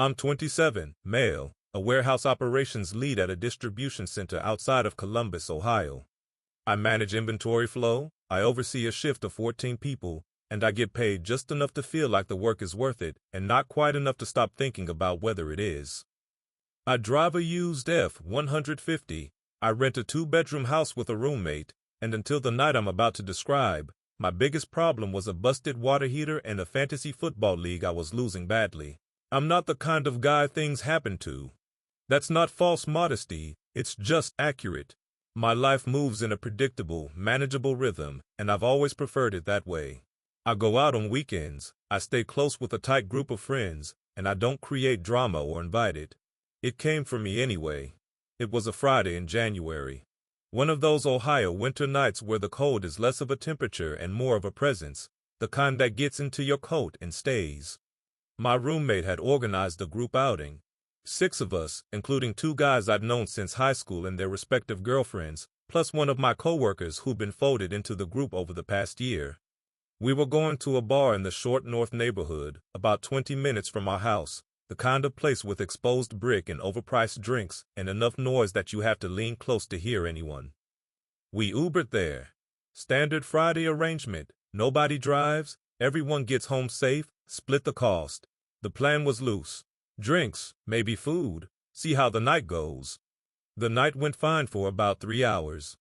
I'm 27, male, a warehouse operations lead at a distribution center outside of Columbus, Ohio. I manage inventory flow, I oversee a shift of 14 people, and I get paid just enough to feel like the work is worth it and not quite enough to stop thinking about whether it is. I drive a used F-150, I rent a 2-bedroom house with a roommate, and until the night I'm about to describe, my biggest problem was a busted water heater and a fantasy football league I was losing badly. I'm not the kind of guy things happen to. That's not false modesty, it's just accurate. My life moves in a predictable, manageable rhythm, and I've always preferred it that way. I go out on weekends, I stay close with a tight group of friends, and I don't create drama or invite it. It came for me anyway. It was a Friday in January. One of those Ohio winter nights where the cold is less of a temperature and more of a presence, the kind that gets into your coat and stays. My roommate had organized a group outing. 6 of us, including 2 guys I'd known since high school and their respective girlfriends, plus one of my coworkers who'd been folded into the group over the past year. We were going to a bar in the Short North neighborhood, about 20 minutes from our house, the kind of place with exposed brick and overpriced drinks and enough noise that you have to lean close to hear anyone. We Ubered there. Standard Friday arrangement, nobody drives, everyone gets home safe, split the cost. The plan was loose. Drinks, maybe food, see how the night goes. The night went fine for about 3 hours.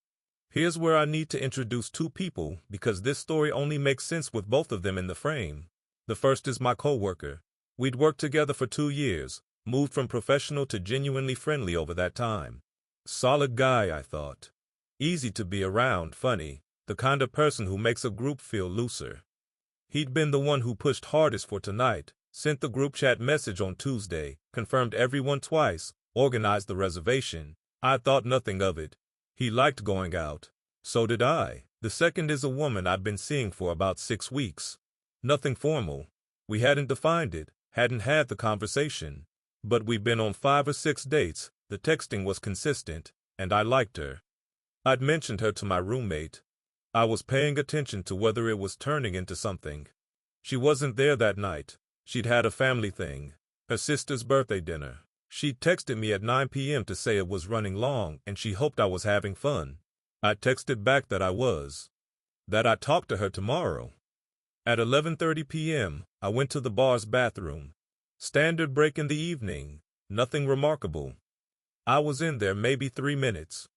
Here's where I need to introduce 2 people because this story only makes sense with both of them in the frame. The first is my coworker. We'd worked together for 2 years, moved from professional to genuinely friendly over that time. Solid guy, I thought. Easy to be around, funny, the kind of person who makes a group feel looser. He'd been the one who pushed hardest for tonight, sent the group chat message on Tuesday, confirmed everyone twice, organized the reservation. I thought nothing of it. He liked going out. So did I. The second is a woman I'd been seeing for about 6 weeks. Nothing formal. We hadn't defined it, hadn't had the conversation. But we'd been on 5 or 6 dates, the texting was consistent, and I liked her. I'd mentioned her to my roommate. I was paying attention to whether it was turning into something. She wasn't there that night. She'd had a family thing, her sister's birthday dinner. She'd texted me at 9 p.m. to say it was running long and she hoped I was having fun. I texted back that I was. That I'd talk to her tomorrow. At 11:30 p.m., I went to the bar's bathroom. Standard break in the evening, nothing remarkable. I was in there maybe 3 minutes.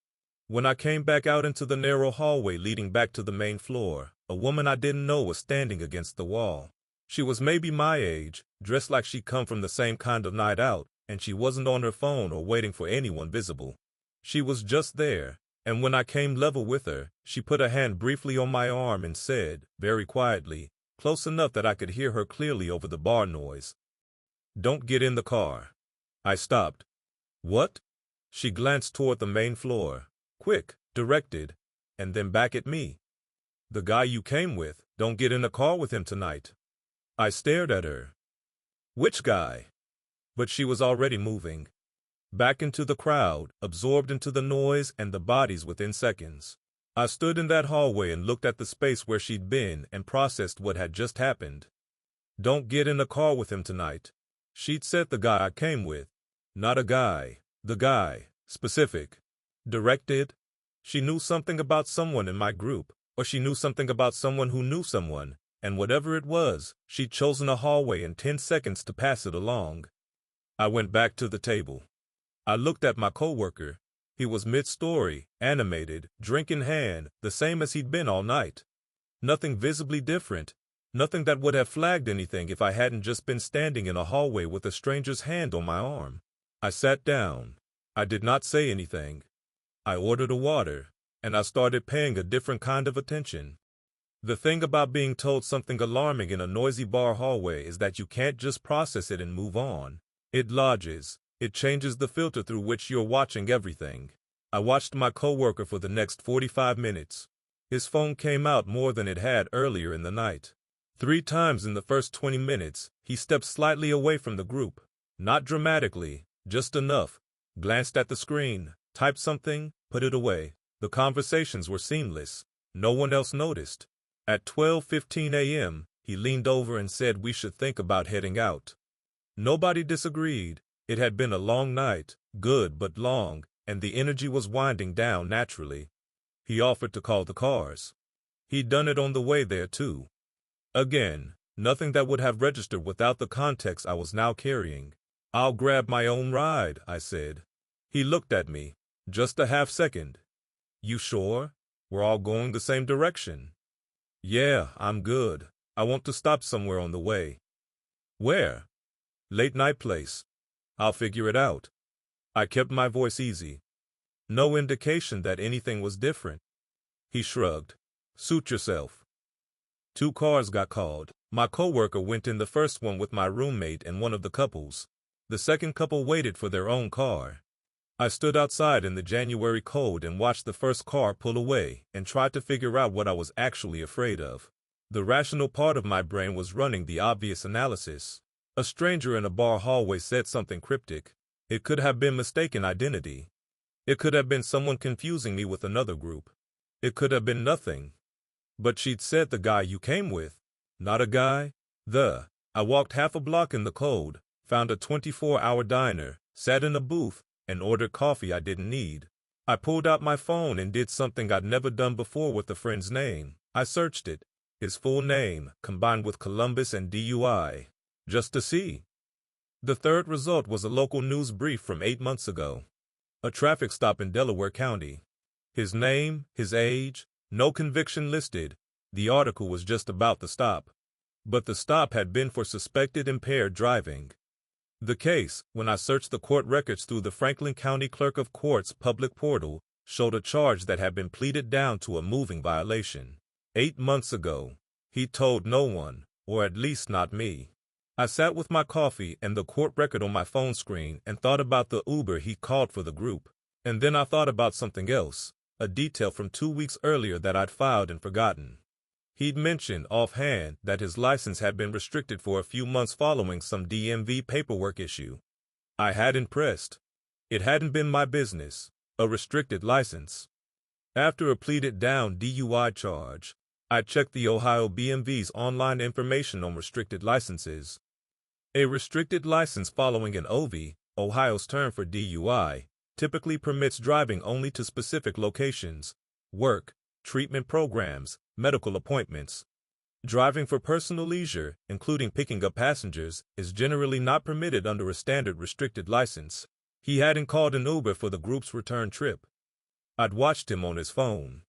When I came back out into the narrow hallway leading back to the main floor, a woman I didn't know was standing against the wall. She was maybe my age, dressed like she'd come from the same kind of night out, and she wasn't on her phone or waiting for anyone visible. She was just there, and when I came level with her, she put a hand briefly on my arm and said, very quietly, close enough that I could hear her clearly over the bar noise, "Don't get in the car." I stopped. "What?" She glanced toward the main floor. "Quick," directed, and then back at me. "The guy you came with, don't get in the car with him tonight." I stared at her. "Which guy?" But she was already moving. Back into the crowd, absorbed into the noise and the bodies within seconds. I stood in that hallway and looked at the space where she'd been and processed what had just happened. "Don't get in the car with him tonight." She'd said the guy I came with. Not a guy. The guy. Specific. Directed. She knew something about someone in my group, or she knew something about someone who knew someone, and whatever it was, she'd chosen a hallway in 10 seconds to pass it along. I went back to the table. I looked at my coworker. He was mid-story, animated, drink in hand, the same as he'd been all night. Nothing visibly different, nothing that would have flagged anything if I hadn't just been standing in a hallway with a stranger's hand on my arm. I sat down. I did not say anything. I ordered a water, and I started paying a different kind of attention. The thing about being told something alarming in a noisy bar hallway is that you can't just process it and move on. It lodges. It changes the filter through which you're watching everything. I watched my coworker for the next 45 minutes. His phone came out more than it had earlier in the night. 3 times in the first 20 minutes, he stepped slightly away from the group. Not dramatically, just enough. Glanced at the screen, typed something, put it away. The conversations were seamless. No one else noticed. At 12:15 a.m., he leaned over and said we should think about heading out. Nobody disagreed. It had been a long night, good but long, and the energy was winding down naturally. He offered to call the cars. He'd done it on the way there, too. Again, nothing that would have registered without the context I was now carrying. "I'll grab my own ride," I said. He looked at me. Just a half second. "You sure? We're all going the same direction." "Yeah, I'm good. I want to stop somewhere on the way." "Where?" "Late night place. I'll figure it out." I kept my voice easy. No indication that anything was different. He shrugged. "Suit yourself." 2 cars got called. My coworker went in the first one with my roommate and one of the couples. The second couple waited for their own car. I stood outside in the January cold and watched the first car pull away and tried to figure out what I was actually afraid of. The rational part of my brain was running the obvious analysis. A stranger in a bar hallway said something cryptic. It could have been mistaken identity. It could have been someone confusing me with another group. It could have been nothing. But she'd said the guy you came with. Not a guy. I walked half a block in the cold, found a 24-hour diner, sat in a booth, and ordered coffee I didn't need. I pulled out my phone and did something I'd never done before with a friend's name. I searched it. His full name, combined with Columbus and DUI. Just to see. The third result was a local news brief from 8 months ago. A traffic stop in Delaware County. His name, his age, no conviction listed. The article was just about the stop. But the stop had been for suspected impaired driving. The case, when I searched the court records through the Franklin County Clerk of Court's public portal, showed a charge that had been pleaded down to a moving violation. 8 months ago. He told no one, or at least not me. I sat with my coffee and the court record on my phone screen and thought about the Uber he called for the group. And then I thought about something else, a detail from 2 weeks earlier that I'd filed and forgotten. He'd mentioned offhand that his license had been restricted for a few months following some DMV paperwork issue. I hadn't pressed. It hadn't been my business. A restricted license. After a pleaded down DUI charge, I checked the Ohio BMV's online information on restricted licenses. A restricted license following an OV, Ohio's term for DUI, typically permits driving only to specific locations, work, treatment programs, medical appointments. Driving for personal leisure, including picking up passengers, is generally not permitted under a standard restricted license. He hadn't called an Uber for the group's return trip. I'd watched him on his phone.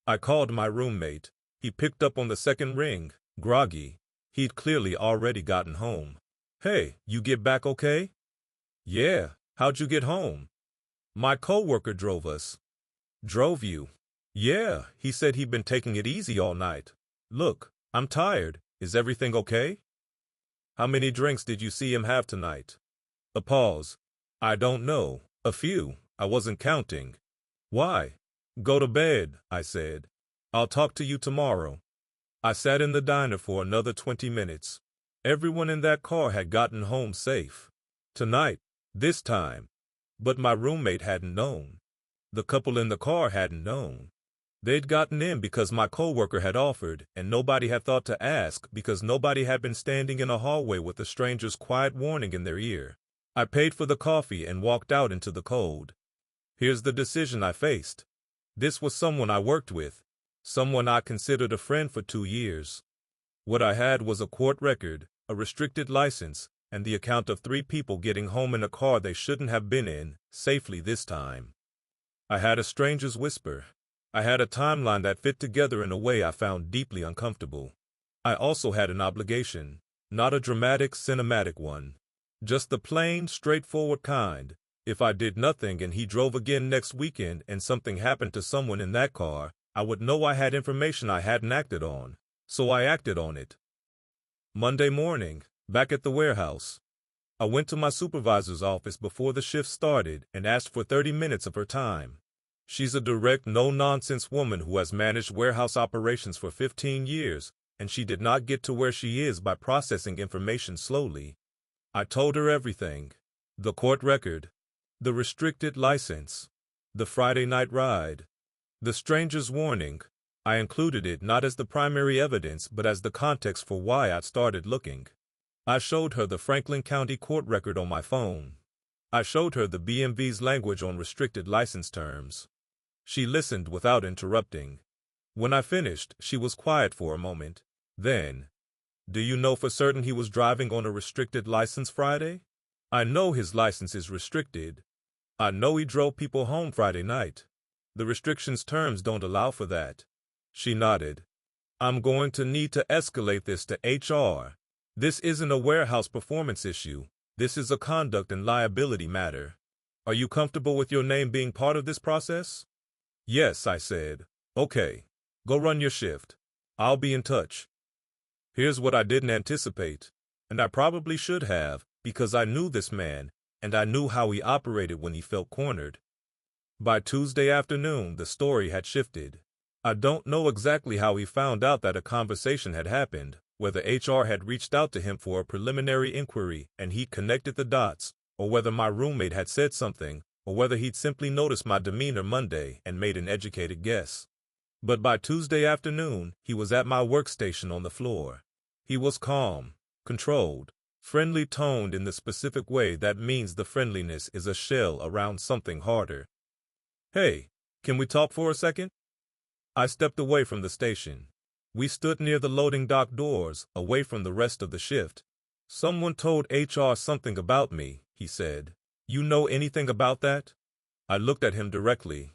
I called my roommate. He picked up on the second ring, groggy. He'd clearly already gotten home. "Hey, you get back okay?" "Yeah, how'd you get home?" "My coworker drove us." "Drove you?" "Yeah, he said he'd been taking it easy all night." "Look, I'm tired. Is everything okay?" "How many drinks did you see him have tonight?" A pause. "I don't know. A few. I wasn't counting." "Why?" "Go to bed," I said. "I'll talk to you tomorrow." I sat in the diner for another 20 minutes. Everyone in that car had gotten home safe. Tonight, this time. But my roommate hadn't known. The couple in the car hadn't known. They'd gotten in because my coworker had offered, and nobody had thought to ask because nobody had been standing in a hallway with a stranger's quiet warning in their ear. I paid for the coffee and walked out into the cold. Here's the decision I faced. This was someone I worked with, someone I considered a friend for 2 years. What I had was a court record, a restricted license, and the account of 3 people getting home in a car they shouldn't have been in, safely this time. I had a stranger's whisper. I had a timeline that fit together in a way I found deeply uncomfortable. I also had an obligation, not a dramatic, cinematic one. Just the plain, straightforward kind. If I did nothing and he drove again next weekend and something happened to someone in that car, I would know I had information I hadn't acted on. So I acted on it. Monday morning, back at the warehouse. I went to my supervisor's office before the shift started and asked for 30 minutes of her time. She's a direct, no-nonsense woman who has managed warehouse operations for 15 years, and she did not get to where she is by processing information slowly. I told her everything. The court record. The restricted license. The Friday night ride. The stranger's warning. I included it not as the primary evidence but as the context for why I'd started looking. I showed her the Franklin County court record on my phone. I showed her the BMV's language on restricted license terms. She listened without interrupting. When I finished, she was quiet for a moment. Then, "Do you know for certain he was driving on a restricted license Friday?" "I know his license is restricted. I know he drove people home Friday night. The restrictions terms don't allow for that." She nodded. "I'm going to need to escalate this to HR. This isn't a warehouse performance issue. This is a conduct and liability matter. Are you comfortable with your name being part of this process?" "Yes," I said. "Okay. Go run your shift. I'll be in touch." Here's what I didn't anticipate, and I probably should have, because I knew this man, and I knew how he operated when he felt cornered. By Tuesday afternoon, the story had shifted. I don't know exactly how he found out that a conversation had happened, whether HR had reached out to him for a preliminary inquiry and he'd connected the dots, or whether my roommate had said something, or whether he'd simply noticed my demeanor Monday and made an educated guess. But by Tuesday afternoon, he was at my workstation on the floor. He was calm, controlled, friendly-toned in the specific way that means the friendliness is a shell around something harder. "Hey, can we talk for a second?" I stepped away from the station. We stood near the loading dock doors, away from the rest of the shift. "Someone told HR something about me," he said. "You know anything about that?" I looked at him directly.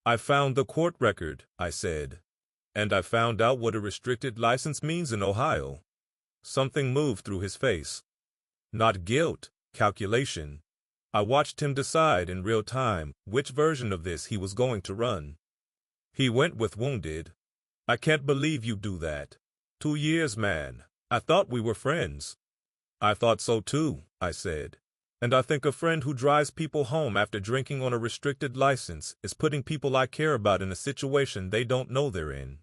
"I found the court record," I said. "And I found out what a restricted license means in Ohio." Something moved through his face. Not guilt, calculation. I watched him decide in real time which version of this he was going to run. He went with wounded. "I can't believe you do that. 2 years, man. I thought we were friends." "I thought so too," I said. "And I think a friend who drives people home after drinking on a restricted license is putting people I care about in a situation they don't know they're in."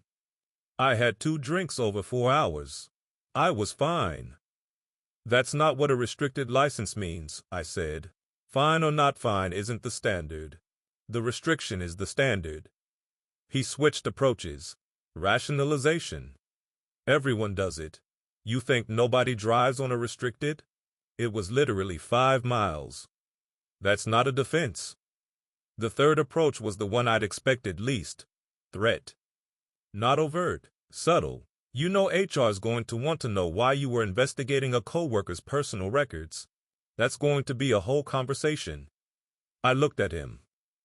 I had 2 drinks over 4 hours. I was fine. "That's not what a restricted license means," I said. "Fine or not fine isn't the standard. The restriction is the standard." He switched approaches. Rationalization. "Everyone does it. You think nobody drives on a restricted? It was literally 5 miles. That's not a defense." The third approach was the one I'd expected least. Threat. Not overt, subtle. "You know HR's going to want to know why you were investigating a coworker's personal records. That's going to be a whole conversation." I looked at him.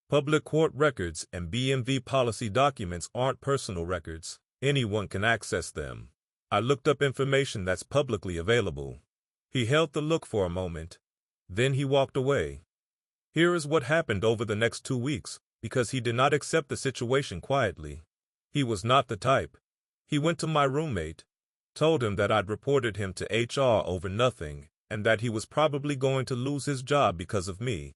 Public court records and BMV policy documents aren't personal records. Anyone can access them. I looked up information that's publicly available. He held the look for a moment. Then he walked away. Here is what happened over the next 2 weeks, because he did not accept the situation quietly. He was not the type. He went to my roommate, told him that I'd reported him to HR over nothing, and that he was probably going to lose his job because of me.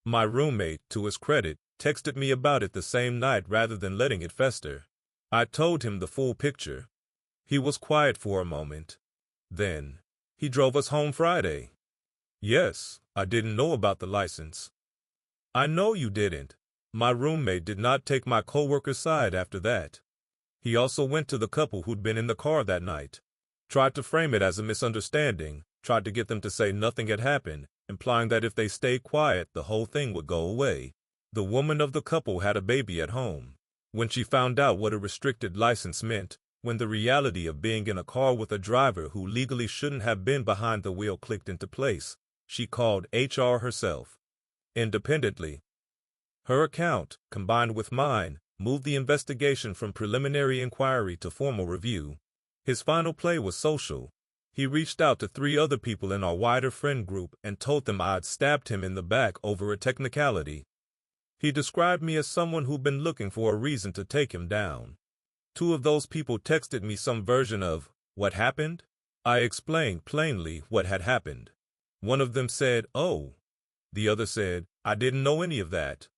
My roommate, to his credit, texted me about it the same night rather than letting it fester. I told him the full picture. He was quiet for a moment. Then, "He drove us home Friday." "Yes, I didn't know about the license." "I know you didn't." My roommate did not take my coworker's side after that. He also went to the couple who'd been in the car that night. Tried to frame it as a misunderstanding, tried to get them to say nothing had happened, implying that if they stayed quiet, the whole thing would go away. The woman of the couple had a baby at home. When she found out what a restricted license meant, when the reality of being in a car with a driver who legally shouldn't have been behind the wheel clicked into place, she called HR herself. Independently. Her account, combined with mine, moved the investigation from preliminary inquiry to formal review. His final play was social. He reached out to 3 other people in our wider friend group and told them I'd stabbed him in the back over a technicality. He described me as someone who'd been looking for a reason to take him down. 2 of those people texted me some version of, "What happened?" I explained plainly what had happened. One of them said, "Oh." The other said, "I didn't know any of that."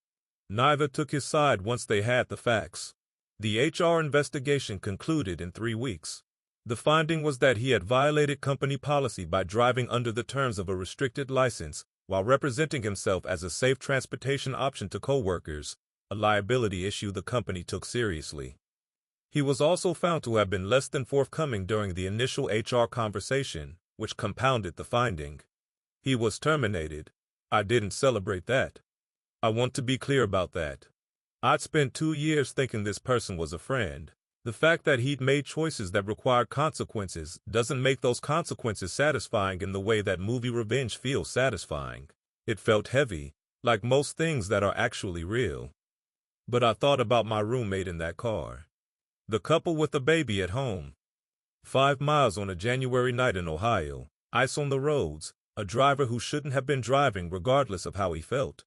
Neither took his side once they had the facts. The HR investigation concluded in 3 weeks. The finding was that he had violated company policy by driving under the terms of a restricted license while representing himself as a safe transportation option to coworkers, a liability issue the company took seriously. He was also found to have been less than forthcoming during the initial HR conversation, which compounded the finding. He was terminated. I didn't celebrate that. I want to be clear about that. I'd spent 2 years thinking this person was a friend. The fact that he'd made choices that required consequences doesn't make those consequences satisfying in the way that movie revenge feels satisfying. It felt heavy, like most things that are actually real. But I thought about my roommate in that car. The couple with a baby at home. 5 miles on a January night in Ohio, ice on the roads, a driver who shouldn't have been driving regardless of how he felt.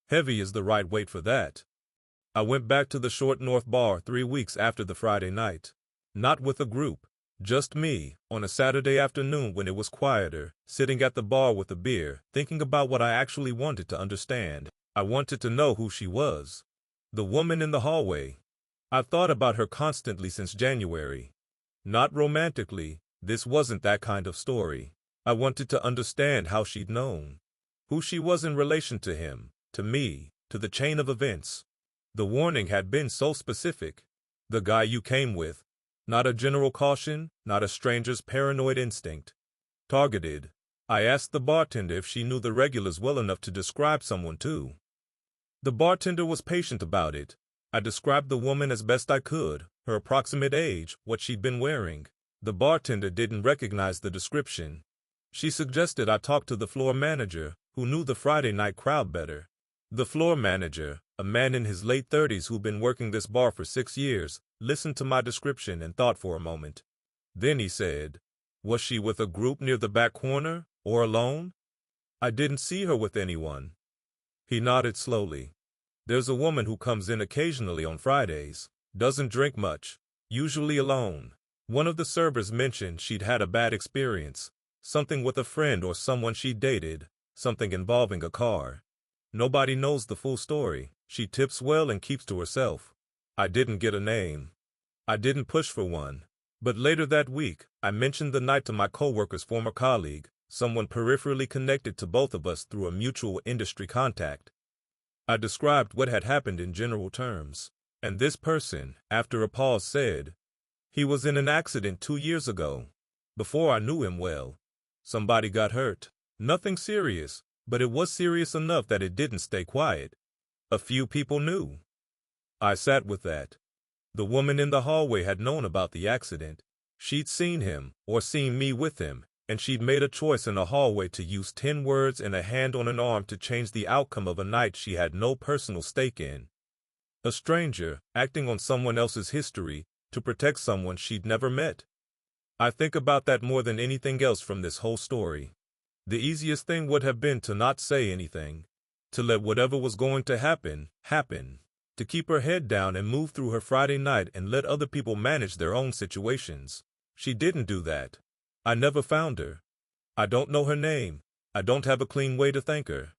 Heavy is the right weight for that. I went back to the Short North Bar 3 weeks after the Friday night. Not with a group, just me, on a Saturday afternoon when it was quieter, sitting at the bar with a beer, thinking about what I actually wanted to understand. I wanted to know who she was. The woman in the hallway. I've thought about her constantly since January. Not romantically, this wasn't that kind of story. I wanted to understand how she'd known. Who she was in relation to him, to me, to the chain of events. The warning had been so specific. The guy you came with. Not a general caution, not a stranger's paranoid instinct. Targeted. I asked the bartender if she knew the regulars well enough to describe someone too. The bartender was patient about it. I described the woman as best I could, her approximate age, what she'd been wearing. The bartender didn't recognize the description. She suggested I talk to the floor manager, who knew the Friday night crowd better. The floor manager, a man in his late 30s who'd been working this bar for 6 years, listened to my description and thought for a moment. Then he said, "Was she with a group near the back corner, or alone?" "I didn't see her with anyone." He nodded slowly. "There's a woman who comes in occasionally on Fridays, doesn't drink much, usually alone. One of the servers mentioned she'd had a bad experience, something with a friend or someone she dated, something involving a car. Nobody knows the full story. She tips well and keeps to herself." I didn't get a name. I didn't push for one. But later that week, I mentioned the night to my coworker's former colleague, someone peripherally connected to both of us through a mutual industry contact. I described what had happened in general terms. And this person, after a pause, said, "He was in an accident 2 years ago. Before I knew him well. Somebody got hurt. Nothing serious, but it was serious enough that it didn't stay quiet. A few people knew." I sat with that. The woman in the hallway had known about the accident. She'd seen him, or seen me with him, and she'd made a choice in a hallway to use 10 words and a hand on an arm to change the outcome of a night she had no personal stake in. A stranger, acting on someone else's history, to protect someone she'd never met. I think about that more than anything else from this whole story. The easiest thing would have been to not say anything, to let whatever was going to happen, happen, to keep her head down and move through her Friday night and let other people manage their own situations. She didn't do that. I never found her. I don't know her name. I don't have a clean way to thank her.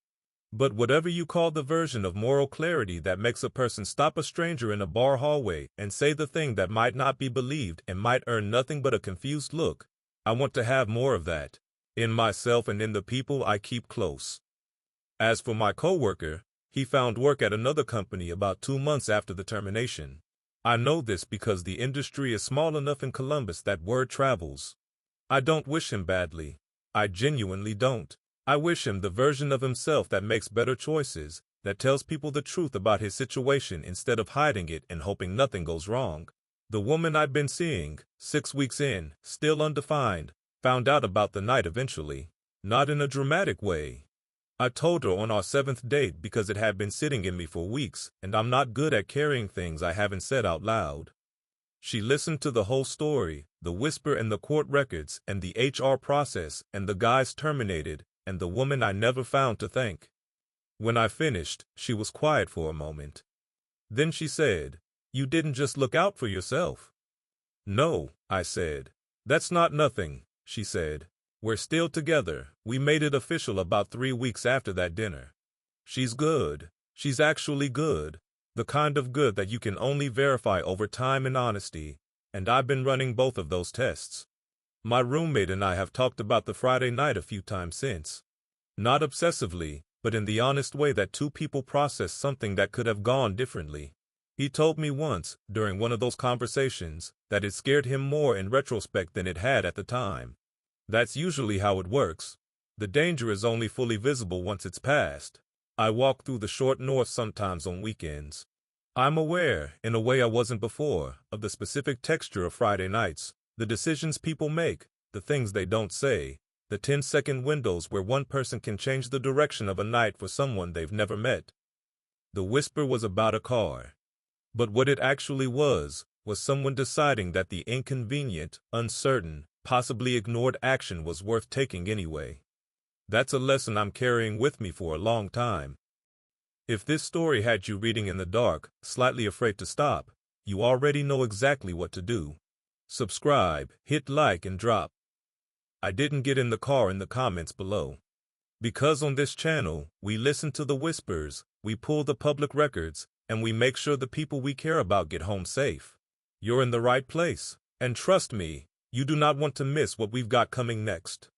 But whatever you call the version of moral clarity that makes a person stop a stranger in a bar hallway and say the thing that might not be believed and might earn nothing but a confused look, I want to have more of that, in myself and in the people I keep close. As for my coworker, he found work at another company about 2 months after the termination. I know this because the industry is small enough in Columbus that word travels. I don't wish him badly. I genuinely don't. I wish him the version of himself that makes better choices, that tells people the truth about his situation instead of hiding it and hoping nothing goes wrong. The woman I'd been seeing, 6 weeks in, still undefined, found out about the night eventually. Not in a dramatic way. I told her on our 7th date because it had been sitting in me for weeks, and I'm not good at carrying things I haven't said out loud. She listened to the whole story, the whisper and the court records and the HR process and the guys terminated and the woman I never found to thank. When I finished, she was quiet for a moment. Then she said, "You didn't just look out for yourself." "No," I said. "That's not nothing," she said. "We're still together. We made it official about 3 weeks after that dinner. She's good. She's actually good. The kind of good that you can only verify over time and honesty, and I've been running both of those tests. My roommate and I have talked about the Friday night a few times since. Not obsessively, but in the honest way that two people process something that could have gone differently. He told me once, during one of those conversations, that it scared him more in retrospect than it had at the time. That's usually how it works. The danger is only fully visible once it's past. I walk through the short north sometimes on weekends. I'm aware, in a way I wasn't before, of the specific texture of Friday nights, the decisions people make, the things they don't say, the 10-second windows where one person can change the direction of a night for someone they've never met. The whisper was about a car. But what it actually was someone deciding that the inconvenient, uncertain, possibly ignored action was worth taking anyway. That's a lesson I'm carrying with me for a long time. If this story had you reading in the dark, slightly afraid to stop, you already know exactly what to do. Subscribe, hit like, and drop "I didn't get in the car" in the comments below. Because on this channel, we listen to the whispers, we pull the public records, and we make sure the people we care about get home safe. You're in the right place, and trust me, you do not want to miss what we've got coming next.